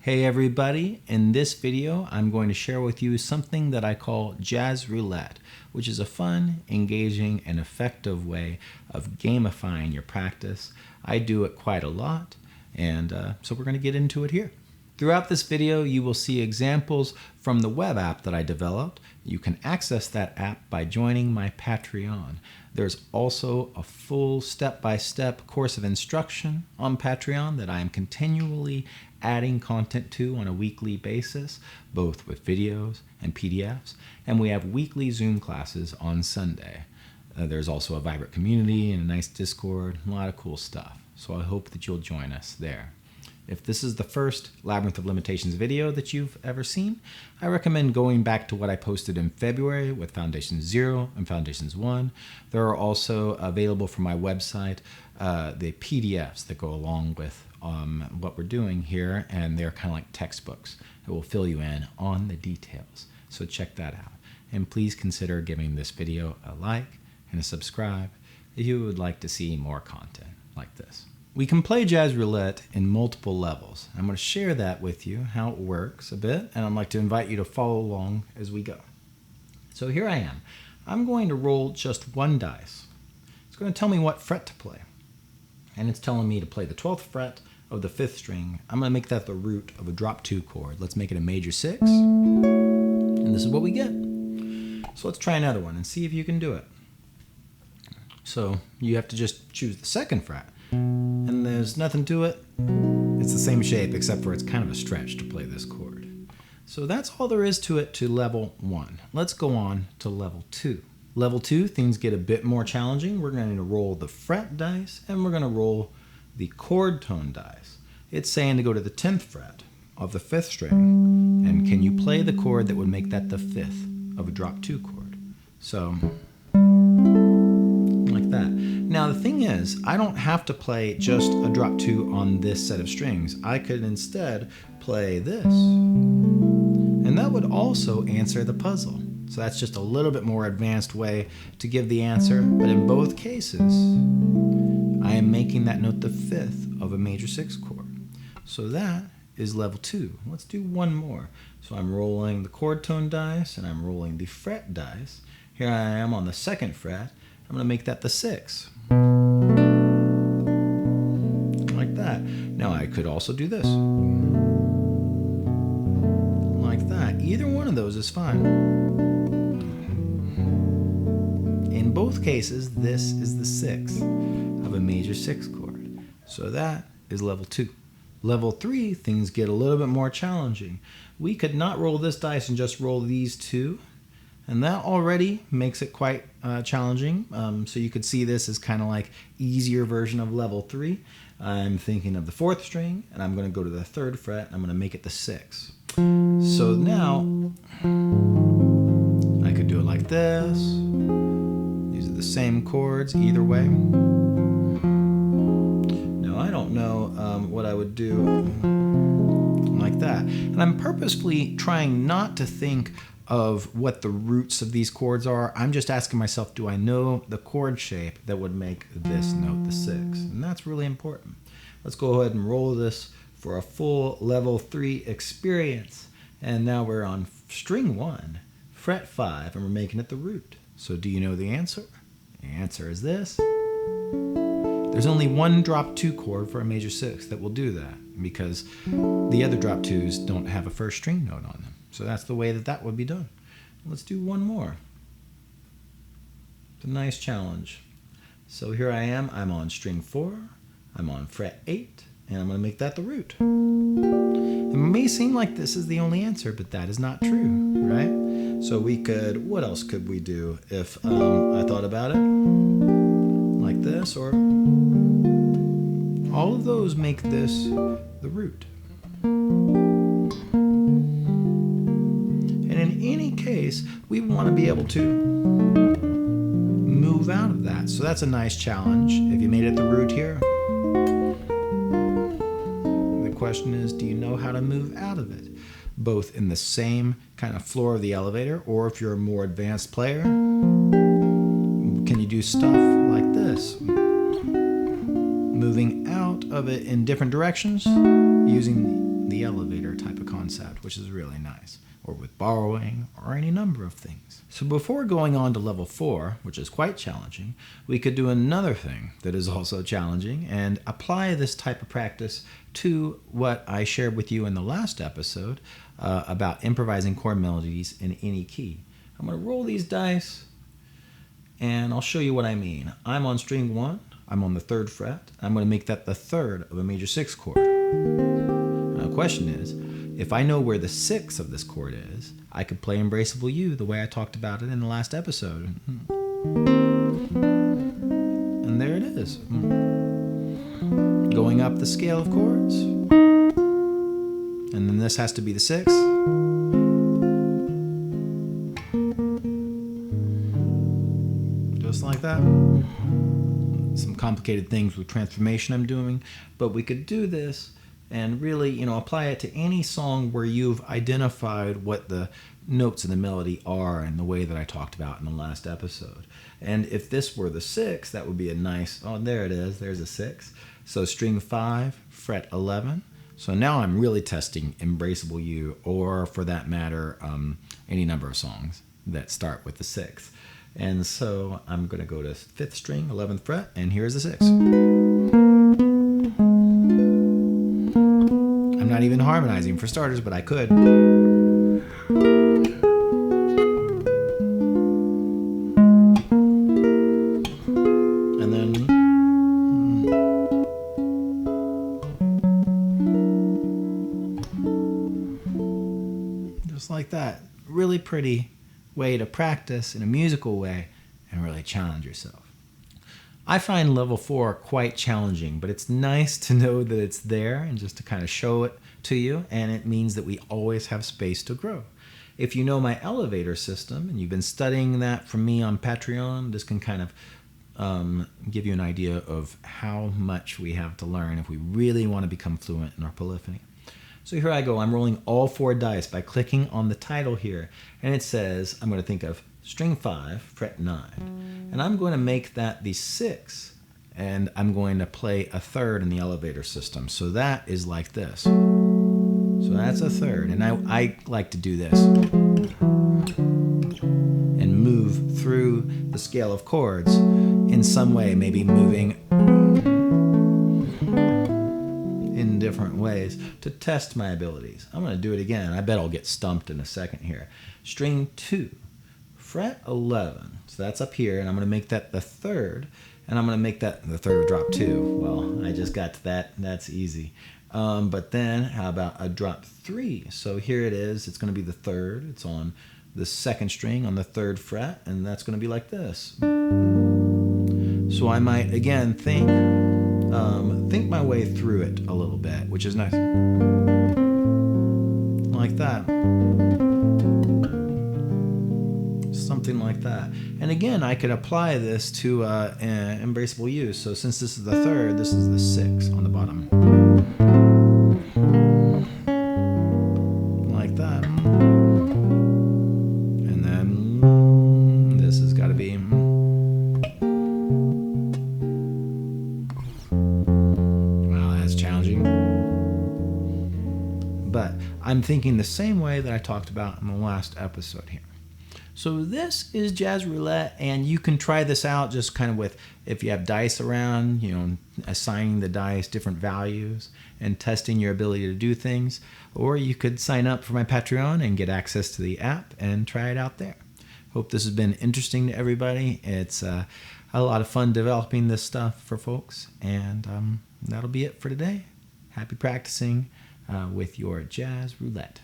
Hey everybody, in this video I'm going to share with you something that I call Jazz Roulette, which is a fun, engaging, and effective way of gamifying your practice. I do it quite a lot, and so we're going to get into it here. Throughout this video you will see examples from the web app that I developed. You can access that app by joining my Patreon. There's also a full step-by-step course of instruction on Patreon that I am continually adding content to on a weekly basis, both with videos and PDFs, and we have weekly Zoom classes on Sunday. There's also a vibrant community and a nice Discord, a lot of cool stuff. So I hope that you'll join us there. If this is the first Labyrinth of Limitations video that you've ever seen, I recommend going back to what I posted in February with Foundations 0 and Foundations 1. There are also available from my website the PDFs that go along with what we're doing here, and they're kind of like textbooks that will fill you in on the details. So check that out. And please consider giving this video a like and a subscribe if you would like to see more content like this. We can play Jazz Roulette in multiple levels. I'm going to share that with you, how it works a bit, and I'd like to invite you to follow along as we go. So here I am. I'm going to roll just one dice. It's going to tell me what fret to play. And it's telling me to play the 12th fret of the 5th string. I'm going to make that the root of a drop 2 chord. Let's make it a major 6. And this is what we get. So let's try another one and see if you can do it. So you have to just choose the 2nd fret. And there's nothing to it. It's the same shape, except for it's kind of a stretch to play this chord. So that's all there is to it to level 1. Let's go on to level 2. Level 2, things get a bit more challenging. We're going to roll the fret dice, and we're going to roll the chord tone dice. It's saying to go to the 10th fret of the 5th string. And can you play the chord that would make that the 5th of a drop 2 chord? So, like that. Now the thing is, I don't have to play just a drop 2 on this set of strings. I could instead play this. And that would also answer the puzzle. So that's just a little bit more advanced way to give the answer, but in both cases, I am making that note the 5th of a major 6 chord. So that is level 2. Let's do one more. So I'm rolling the chord tone dice and I'm rolling the fret dice. Here I am on the 2nd fret. I'm going to make that the 6. Like that. Now I could also do this. Like that. Either one of those is fine. In both cases, this is the 6th of a major 6 chord. So that is level 2. Level 3, things get a little bit more challenging. We could not roll this dice and just roll these two. And that already makes it quite challenging. So you could see this as kind of like easier version of level 3. I'm thinking of the 4th string, and I'm going to go to the 3rd fret, and I'm going to make it the 6th. So now I could do it like this. These are the same chords either way. Now I don't know what I would do like that. And I'm purposefully trying not to think of what the roots of these chords are. I'm just asking myself, do I know the chord shape that would make this note the 6th? And that's really important. Let's go ahead and roll this for a full level 3 experience. And now we're on string 1, fret 5, and we're making it the root. So do you know the answer? The answer is this. There's only one drop 2 chord for a major 6 that will do that, because the other drop 2s don't have a first string note on them. So that's the way that that would be done. Let's do one more. It's a nice challenge. So here I am. I'm on string 4. I'm on fret 8. And I'm going to make that the root. It may seem like this is the only answer, but that is not true, right? So we could, what else could we do if I thought about it? Like this, or all of those make this the root. In any case, we want to be able to move out of that. So that's a nice challenge. If you made it the root here, the question is, do you know how to move out of it? Both in the same kind of floor of the elevator, or if you're a more advanced player, can you do stuff like this? Moving out of it in different directions, using the elevator type of concept, which is really nice, or with borrowing, or any number of things. So before going on to level 4, which is quite challenging, we could do another thing that is also challenging and apply this type of practice to what I shared with you in the last episode about improvising chord melodies in any key. I'm going to roll these dice and I'll show you what I mean. I'm on string 1, I'm on the 3rd fret. I'm going to make that the 3rd of a major 6 chord. Now the question is, if I know where the 6th of this chord is, I could play Embraceable You the way I talked about it in the last episode. And there it is. Going up the scale of chords. And then this has to be the 6th. Just like that. Some complicated things with transformation I'm doing, but we could do this and really, apply it to any song where you've identified what the notes of the melody are in the way that I talked about in the last episode. And if this were the 6th, that would be a nice, oh, there it is, there's a 6. So string 5, fret 11. So now I'm really testing Embraceable You, or for that matter, any number of songs that start with the 6th. And so I'm going to go to 5th string, 11th fret, and here's the 6th. I'm not even harmonizing for starters, but I could. And then just like that. Really pretty way to practice in a musical way and really challenge yourself. I find level 4 quite challenging, but it's nice to know that it's there and just to kind of show it to you, and it means that we always have space to grow. If you know my elevator system and you've been studying that from me on Patreon, this can kind of give you an idea of how much we have to learn if we really want to become fluent in our polyphony. So here I go. I'm rolling all 4 dice by clicking on the title here, and it says I'm going to think of string 5, fret 9, and I'm going to make that the 6th, and I'm going to play a 3rd in the elevator system. So that is like this. So that's a 3rd, and I like to do this and move through the scale of chords in some way, maybe moving in different ways to test my abilities. I'm going to do it again. I bet I'll get stumped in a second here. String 2, fret 11. So that's up here, and I'm going to make that the 3rd, and I'm going to make that the 3rd of drop 2. Well, I just got to that. That's easy. But then how about a drop 3? So here it is. It's going to be the 3rd. It's on the 2nd string on the 3rd fret, and that's going to be like this. So I might, again, think my way through it a little bit, which is nice. Like that. Something like that. And again, I could apply this to Embraceable You. So since this is the 3rd, this is the 6th on the bottom. Like that. And then this has got to be... Wow, that's challenging. But I'm thinking the same way that I talked about in the last episode here. So this is Jazz Roulette, and you can try this out just kind of with, if you have dice around, assigning the dice different values and testing your ability to do things. Or you could sign up for my Patreon and get access to the app and try it out there. Hope this has been interesting to everybody. It's a lot of fun developing this stuff for folks, and that'll be it for today. Happy practicing with your Jazz Roulette.